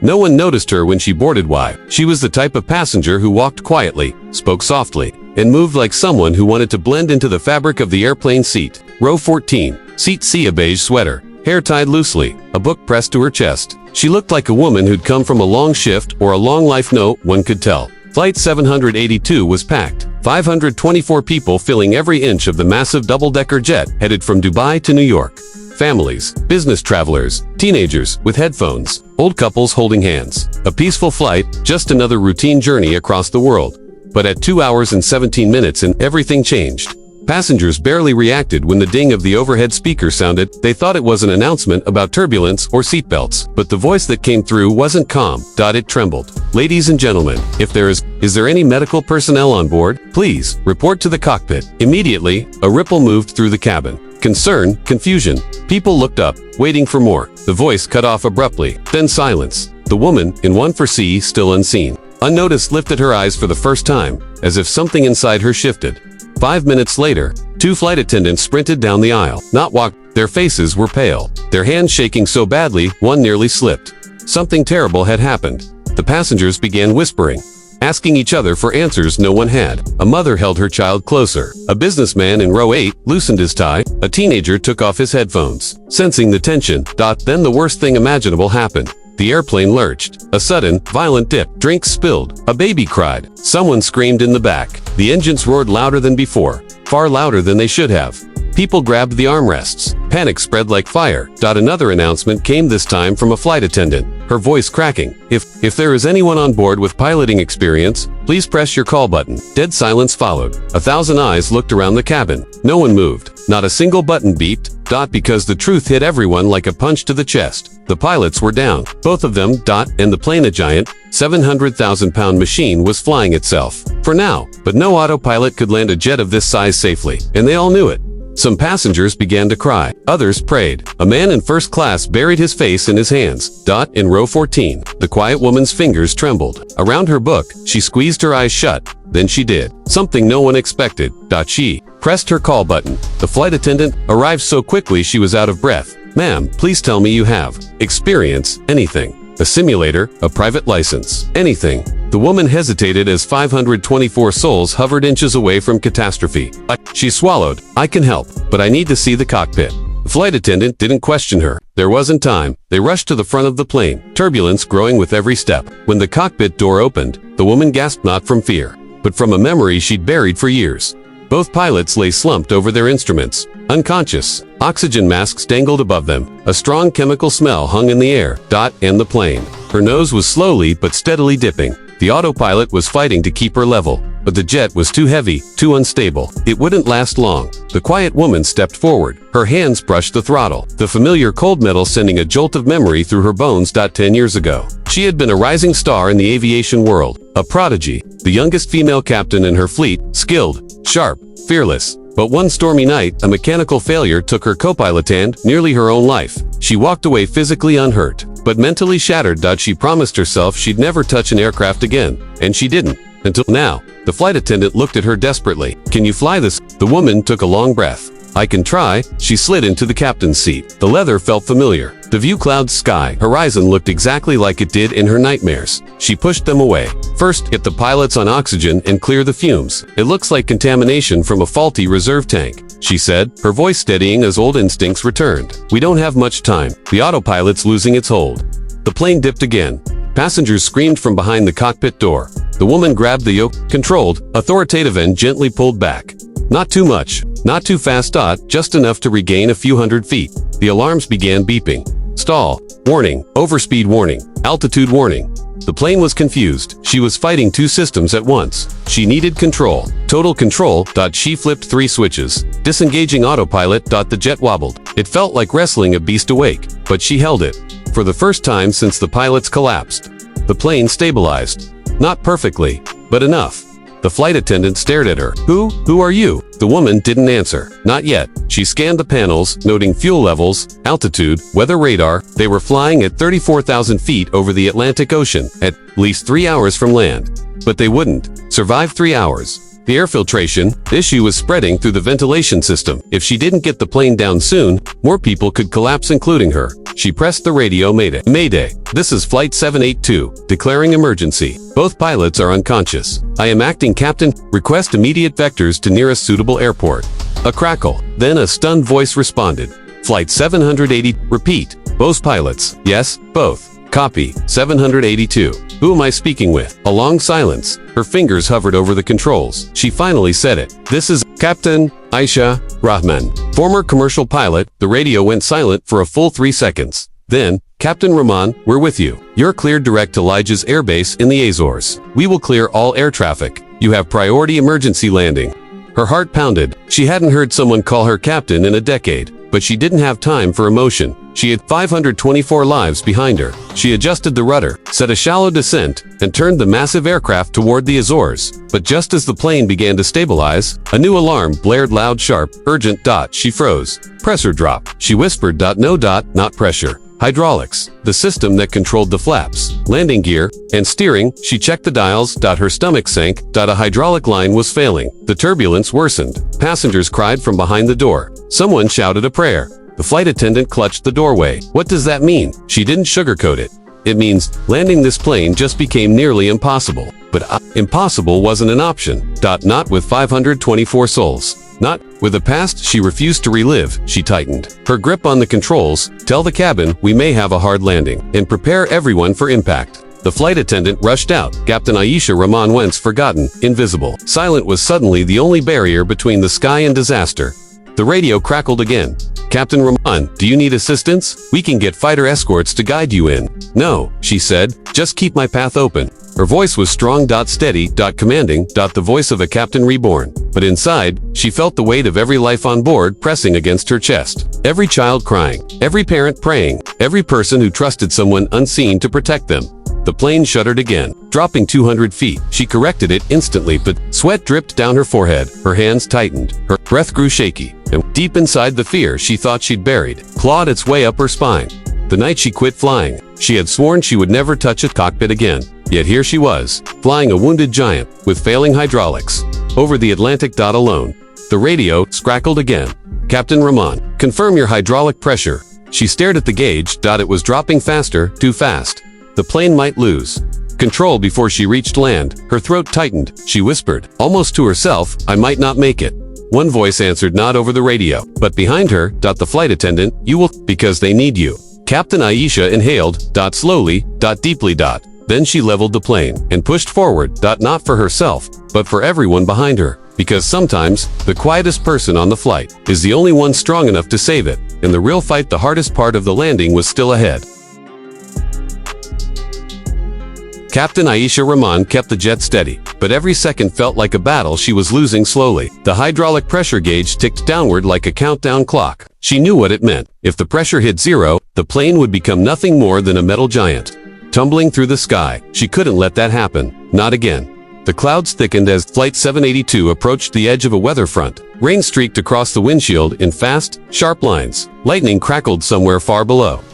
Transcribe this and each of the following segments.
No one noticed her when she boarded. Why? She was the type of passenger who walked quietly, spoke softly, and moved like someone who wanted to blend into the fabric of the airplane seat. Row 14. Seat C. A beige sweater, hair tied loosely, a book pressed to her chest. She looked like a woman who'd come from a long shift or a long life. No one could tell. Flight 782 was packed. 524 people filling every inch of the massive double-decker jet headed from Dubai to New York. Families, business travelers, teenagers with headphones, old couples holding hands. A peaceful flight, just another routine journey across the world. But at 2 hours and 17 minutes in, everything changed. Passengers barely reacted when the ding of the overhead speaker sounded. They thought it was an announcement about turbulence or seatbelts, but the voice that came through wasn't calm. It trembled. Ladies and gentlemen, is there any medical personnel on board? Please, report to the cockpit. Immediately, a ripple moved through the cabin. Concern, confusion. People looked up, waiting for more. The voice cut off abruptly, then silence. The woman, in 1-4C, still unseen, unnoticed, lifted her eyes for the first time, as if something inside her shifted. 5 minutes later, 2 flight attendants sprinted down the aisle. Not walked. Their faces were pale, their hands shaking so badly, one nearly slipped. Something terrible had happened. The passengers began whispering, asking each other for answers no one had. A mother held her child closer. A businessman in row 8 loosened his tie. A teenager took off his headphones, sensing the tension. Then the worst thing imaginable happened. The airplane lurched. A sudden, violent dip. Drinks spilled. A baby cried. Someone screamed in the back. The engines roared louder than before, far louder than they should have. People grabbed the armrests. Panic spread like fire. Another announcement came, this time from a flight attendant, her voice cracking. If there is anyone on board with piloting experience, please press your call button. Dead silence followed. 1,000 eyes looked around the cabin. No one moved. Not a single button beeped. Because the truth hit everyone like a punch to the chest. The pilots were down. Both of them. And the plane, a giant, 700,000-pound machine, was flying itself. For now. But no autopilot could land a jet of this size safely. And they all knew it. Some passengers began to cry. Others prayed. A man in first class buried his face in his hands. In row 14, the quiet woman's fingers trembled. Around her book, she squeezed her eyes shut. Then she did something no one expected. She pressed her call button. The flight attendant arrived so quickly she was out of breath. Ma'am, please tell me you have experience, anything. A simulator, a private license, anything. The woman hesitated as 524 souls hovered inches away from catastrophe. She swallowed. I can help, but I need to see the cockpit. The flight attendant didn't question her. There wasn't time. They rushed to the front of the plane, turbulence growing with every step. When the cockpit door opened, the woman gasped, not from fear, but from a memory she'd buried for years. Both pilots lay slumped over their instruments, unconscious. Oxygen masks dangled above them. A strong chemical smell hung in the air. And the plane. Her nose was slowly but steadily dipping. The autopilot was fighting to keep her level, but the jet was too heavy, too unstable. It wouldn't last long. The quiet woman stepped forward. Her hands brushed the throttle, the familiar cold metal sending a jolt of memory through her bones. 10 years ago, she had been a rising star in the aviation world, a prodigy, the youngest female captain in her fleet, skilled, sharp, fearless. But one stormy night, a mechanical failure took her co-pilot and nearly her own life. She walked away physically unhurt, but mentally shattered. She promised herself she'd never touch an aircraft again, and she didn't. Until now. The flight attendant looked at her desperately. Can you fly this? The woman took a long breath. I can try. She slid into the captain's seat. The leather felt familiar. The view cloud sky horizon looked exactly like it did in her nightmares. She pushed them away. First, get the pilots on oxygen and clear the fumes. It looks like contamination from a faulty reserve tank, she said, her voice steadying as old instincts returned. We don't have much time. The autopilot's losing its hold. The plane dipped again. Passengers screamed from behind the cockpit door. The woman grabbed the yoke, controlled, authoritative, and gently pulled back. Not too much, not too fast. Just enough to regain a few hundred feet. The alarms began beeping. Stall. Warning. Overspeed warning. Altitude warning. The plane was confused. She was fighting 2 systems at once. She needed control. Total control. She flipped 3 switches. Disengaging autopilot. The jet wobbled. It felt like wrestling a beast awake, but she held it. For the first time since the pilots collapsed. The plane stabilized. Not perfectly, but enough. The flight attendant stared at her. Who are you? The woman didn't answer. Not yet. She scanned the panels, noting fuel levels, altitude, weather radar. They were flying at 34,000 feet over the Atlantic Ocean, at least 3 hours from land. But they wouldn't survive 3 hours. The air filtration issue was spreading through the ventilation system. If she didn't get the plane down soon, more people could collapse, including her. She pressed the radio. Mayday. Mayday. This is Flight 782, declaring emergency. Both pilots are unconscious. I am acting captain. Request immediate vectors to nearest suitable airport. A crackle. Then a stunned voice responded. Flight 780. Repeat. Both pilots. Yes, both. Copy. 782. Who am I speaking with? A long silence. Her fingers hovered over the controls. She finally said it. This is Captain Aisha Rahman. Former commercial pilot. The radio went silent for a full 3 seconds. Then, Captain Rahman, we're with you. You're cleared direct to Lajes Air Base in the Azores. We will clear all air traffic. You have priority emergency landing. Her heart pounded. She hadn't heard someone call her captain in a decade, but she didn't have time for emotion. She had 524 lives behind her. She adjusted the rudder, set a shallow descent, and turned the massive aircraft toward the Azores. But just as the plane began to stabilize, a new alarm blared loud, sharp, urgent. She froze. Pressure drop. She whispered. No, not pressure. Hydraulics, the system that controlled the flaps, landing gear, and steering. She checked the dials. Her stomach sank. A hydraulic line was failing. The turbulence worsened. Passengers cried from behind the door. Someone shouted a prayer. The flight attendant clutched the doorway. What does that mean? She didn't sugarcoat it. It means landing this plane just became nearly impossible. But impossible wasn't an option. Not with 524 souls. Not with the past she refused to relive. She tightened her grip on the controls. Tell the cabin we may have a hard landing, and prepare everyone for impact. The flight attendant rushed out. Captain Aisha Rahman, once forgotten, invisible, silent, was suddenly the only barrier between the sky and disaster. The radio crackled again. Captain Rahman, do you need assistance? We can get fighter escorts to guide you in. No, she said, just keep my path open. Her voice was strong, steady, commanding, the voice of a captain reborn. But inside, she felt the weight of every life on board pressing against her chest. Every child crying, every parent praying, every person who trusted someone unseen to protect them. The plane shuddered again, dropping 200 feet. She corrected it instantly, but sweat dripped down her forehead. Her hands tightened. Her breath grew shaky. And deep inside, the fear she thought she'd buried clawed its way up her spine. The night she quit flying, she had sworn she would never touch a cockpit again. Yet here she was, flying a wounded giant, with failing hydraulics, over the Atlantic. Alone. The radio crackled again. Captain Rahman, confirm your hydraulic pressure. She stared at the gauge. It was dropping faster, too fast. The plane might lose control before she reached land. Her throat tightened. She whispered, almost to herself, I might not make it. One voice answered, not over the radio, but behind her. The flight attendant, you will, because they need you. Captain Aisha inhaled. Slowly, deeply. Then she leveled the plane and pushed forward. Not for herself, but for everyone behind her. Because sometimes, the quietest person on the flight is the only one strong enough to save it. In the real fight, the hardest part of the landing was still ahead. Captain Aisha Rahman kept the jet steady, but every second felt like a battle. She was losing slowly. The hydraulic pressure gauge ticked downward like a countdown clock. She knew what it meant. If the pressure hit zero, the plane would become nothing more than a metal giant, tumbling through the sky. She couldn't let that happen. Not again. The clouds thickened as Flight 782 approached the edge of a weather front. Rain streaked across the windshield in fast, sharp lines. Lightning crackled somewhere far below.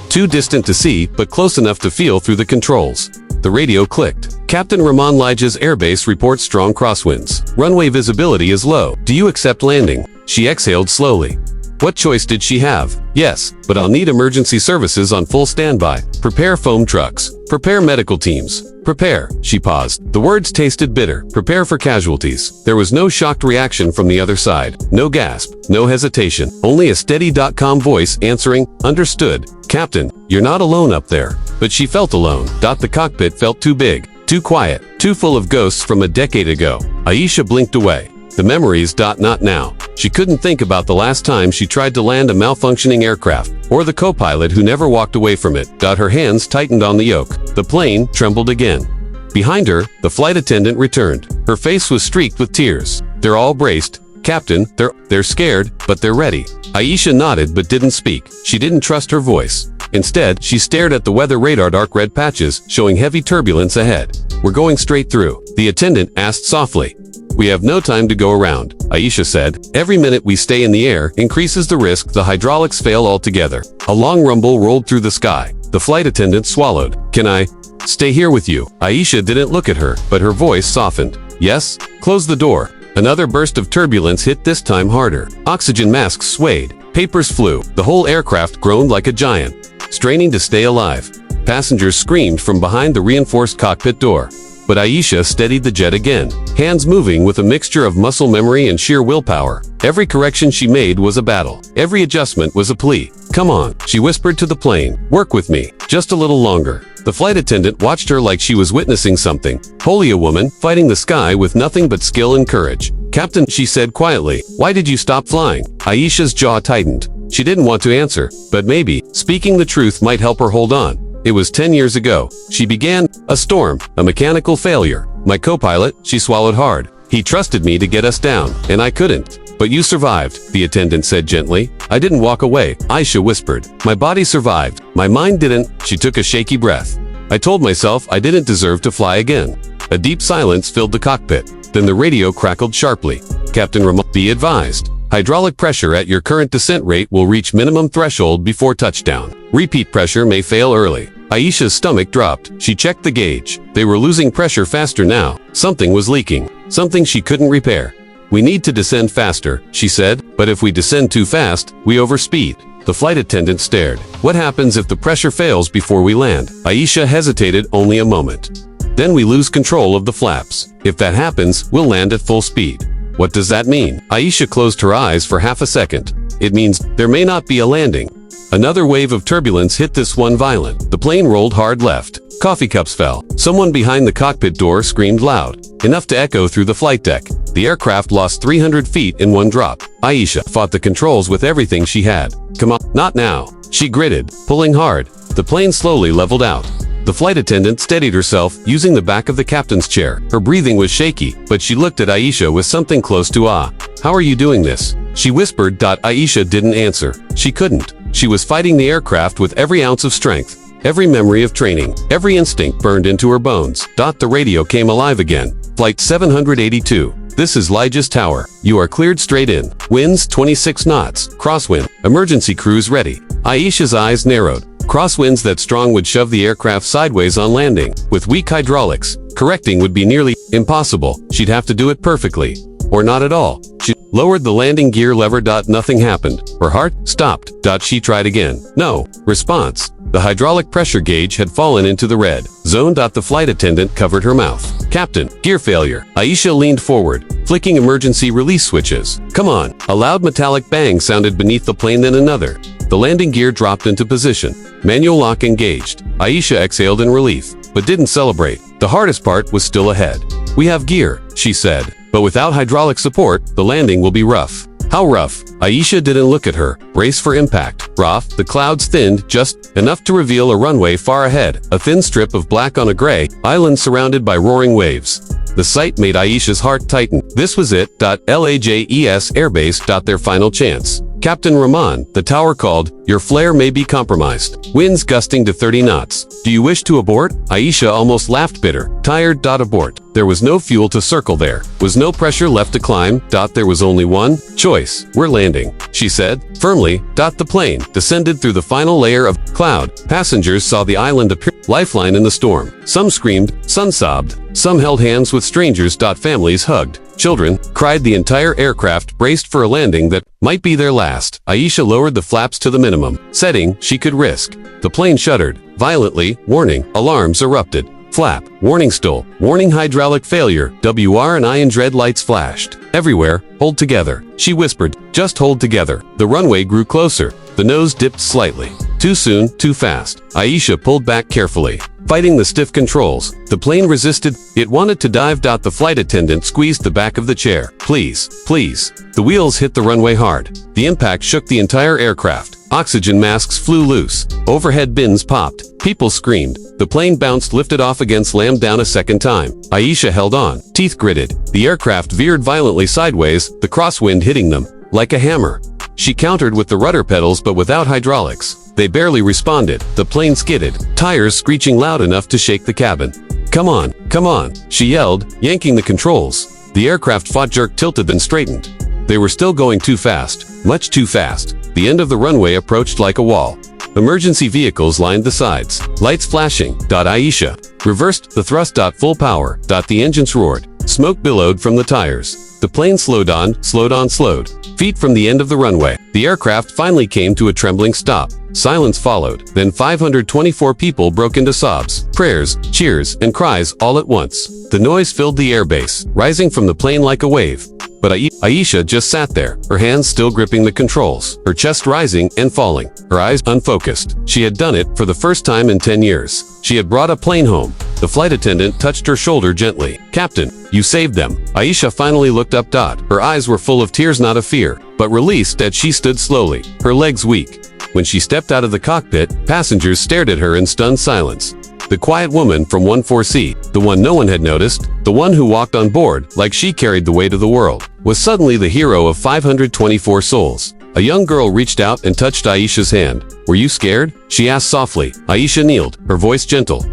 Too distant to see, but close enough to feel through the controls. The radio clicked. Captain Rahman, Lajes Air Base reports strong crosswinds. Runway visibility is low. Do you accept landing? She exhaled slowly. What choice did she have? Yes, but I'll need emergency services on full standby. Prepare foam trucks. Prepare medical teams. Prepare. She paused. The words tasted bitter. Prepare for casualties. There was no shocked reaction from the other side. No gasp. No hesitation. Only a steady, calm voice answering, understood. Captain, you're not alone up there. But she felt alone. The cockpit felt too big, too quiet, too full of ghosts from a decade ago. Aisha blinked away. The memories. Not now. She couldn't think about the last time she tried to land a malfunctioning aircraft, or the co-pilot who never walked away from it. Her hands tightened on the yoke. The plane trembled again. Behind her, the flight attendant returned. Her face was streaked with tears. They're all braced. Captain, they're scared, but they're ready. Aisha nodded but didn't speak. She didn't trust her voice. Instead, she stared at the weather radar. Dark red patches, showing heavy turbulence ahead. We're going straight through, the attendant asked softly. We have no time to go around, Aisha said. Every minute we stay in the air increases the risk the hydraulics fail altogether. A long rumble rolled through the sky. The flight attendant swallowed. Can I stay here with you? Aisha didn't look at her, but her voice softened. Yes? Close the door. Another burst of turbulence hit, this time harder. Oxygen masks swayed. Papers flew. The whole aircraft groaned like a giant, straining to stay alive. Passengers screamed from behind the reinforced cockpit door. But Aisha steadied the jet again, hands moving with a mixture of muscle memory and sheer willpower. Every correction she made was a battle. Every adjustment was a plea. Come on, she whispered to the plane. Work with me. Just a little longer. The flight attendant watched her like she was witnessing something. Holy, a woman, fighting the sky with nothing but skill and courage. Captain, she said quietly, why did you stop flying? Aisha's jaw tightened. She didn't want to answer, but maybe speaking the truth might help her hold on. It was 10 years ago. She began. A storm, a mechanical failure. My co-pilot, she swallowed hard. He trusted me to get us down, and I couldn't. But you survived, the attendant said gently. I didn't walk away, Aisha whispered. My body survived. My mind didn't. She took a shaky breath. I told myself I didn't deserve to fly again. A deep silence filled the cockpit. Then the radio crackled sharply. Captain Ramon, be advised. Hydraulic pressure at your current descent rate will reach minimum threshold before touchdown. Repeat pressure may fail early. Aisha's stomach dropped. She checked the gauge. They were losing pressure faster now. Something was leaking. Something she couldn't repair. We need to descend faster, she said, but if we descend too fast, we overspeed. The flight attendant stared. What happens if the pressure fails before we land? Aisha hesitated only a moment. Then we lose control of the flaps. If that happens, we'll land at full speed. What does that mean? Aisha closed her eyes for half a second. It means there may not be a landing. Another wave of turbulence hit, this one violent. The plane rolled hard left. Coffee cups fell. Someone behind the cockpit door screamed loud, enough to echo through the flight deck. The aircraft lost 300 feet in one drop. Aisha fought the controls with everything she had. Come on, not now. She gritted, pulling hard. The plane slowly leveled out. The flight attendant steadied herself, using the back of the captain's chair. Her breathing was shaky, but she looked at Aisha with something close to awe. How are you doing this? She whispered. Aisha didn't answer. She couldn't. She was fighting the aircraft with every ounce of strength. Every memory of training, every instinct burned into her bones. The radio came alive again. Flight 782. This is Lajes Tower. You are cleared straight in. Winds 26 knots. Crosswind. Emergency crews ready. Aisha's eyes narrowed. Crosswinds that strong would shove the aircraft sideways on landing. With weak hydraulics, correcting would be nearly impossible. She'd have to do it perfectly. Or not at all. She lowered the landing gear lever. Nothing happened. Her heart stopped. She tried again. No. Response. The hydraulic pressure gauge had fallen into the red zone. The flight attendant covered her mouth. Captain, gear failure. Aisha leaned forward, flicking emergency release switches. Come on. A loud metallic bang sounded beneath the plane, then another. The landing gear dropped into position. Manual lock engaged. Aisha exhaled in relief, but didn't celebrate. The hardest part was still ahead. We have gear, she said, but without hydraulic support, the landing will be rough. How rough? Aisha didn't look at her. Brace for impact. Rough. The clouds thinned just enough to reveal a runway far ahead, a thin strip of black on a gray island surrounded by roaring waves. The sight made Aisha's heart tighten. This was it. Lajes Air Base. Their final chance. Captain Rahman, the tower called. Your flare may be compromised. Winds gusting to 30 knots. Do you wish to abort? Aisha almost laughed, bitter. Tired. Abort. There was no fuel to circle, there was no pressure left to climb. There was only one choice. We're landing, she said, firmly. The plane descended through the final layer of cloud. Passengers saw the island appear, lifeline in the storm. Some screamed, some sobbed, some held hands with strangers. Families hugged. Children cried. The entire aircraft braced for a landing that might be their last. Aisha lowered the flaps to the minimum setting she could risk. The plane shuddered violently. Warning. Alarms erupted. Flap. Warning stall. Warning hydraulic failure. WR&I red lights flashed. Everywhere. Hold together. She whispered. Just hold together. The runway grew closer. The nose dipped slightly. Too soon, too fast. Aisha pulled back carefully, fighting the stiff controls. The plane resisted. It wanted to dive. The flight attendant squeezed the back of the chair. Please, please. The wheels hit the runway hard. The impact shook the entire aircraft. Oxygen masks flew loose. Overhead bins popped. People screamed. The plane bounced, lifted off again, slammed down a second time. Aisha held on, teeth gritted. The aircraft veered violently sideways, the crosswind hitting them like a hammer. She countered with the rudder pedals, but without hydraulics. They barely responded. The plane skidded, tires screeching loud enough to shake the cabin. Come on, she yelled, yanking the controls. The aircraft fought, jerked, tilted, then straightened. They were still going too fast, much too fast. The end of the runway approached like a wall. Emergency vehicles lined the sides, lights flashing. Aisha reversed the thrust. Full power. The engines roared. Smoke billowed from the tires. The plane slowed on, slowed. Feet from the end of the runway. The aircraft finally came to a trembling stop. Silence followed. Then 524 people broke into sobs, prayers, cheers, and cries all at once. The noise filled the airbase, rising from the plane like a wave. But Aisha just sat there, her hands still gripping the controls, her chest rising and falling, her eyes unfocused. She had done it for the first time in 10 years. She had brought a plane home. The flight attendant touched her shoulder gently. "Captain, you saved them." Aisha finally looked up. Her eyes were full of tears, not of fear, but released as she stood slowly, her legs weak. When she stepped out of the cockpit, passengers stared at her in stunned silence. The quiet woman from 14C, the one no one had noticed, the one who walked on board like she carried the weight of the world, was suddenly the hero of 524 souls. A young girl reached out and touched Aisha's hand. "Were you scared?" she asked softly. Aisha kneeled, her voice gentle.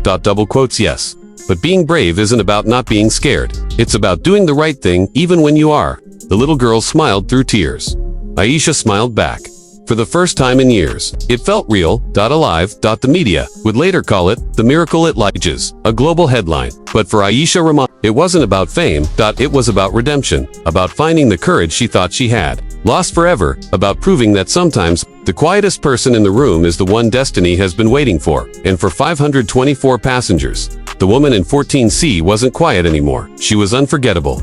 Yes. But being brave isn't about not being scared. It's about doing the right thing even when you are. The little girl smiled through tears. Aisha smiled back. For the first time in years, it felt real. Alive. The media would later call it the miracle at Lajes, a global headline. But for Aisha Rahman, it wasn't about fame. It was about redemption, about finding the courage she thought she had lost forever, about proving that sometimes the quietest person in the room is the one destiny has been waiting for. And for 524 passengers, the woman in 14C wasn't quiet anymore. She was unforgettable.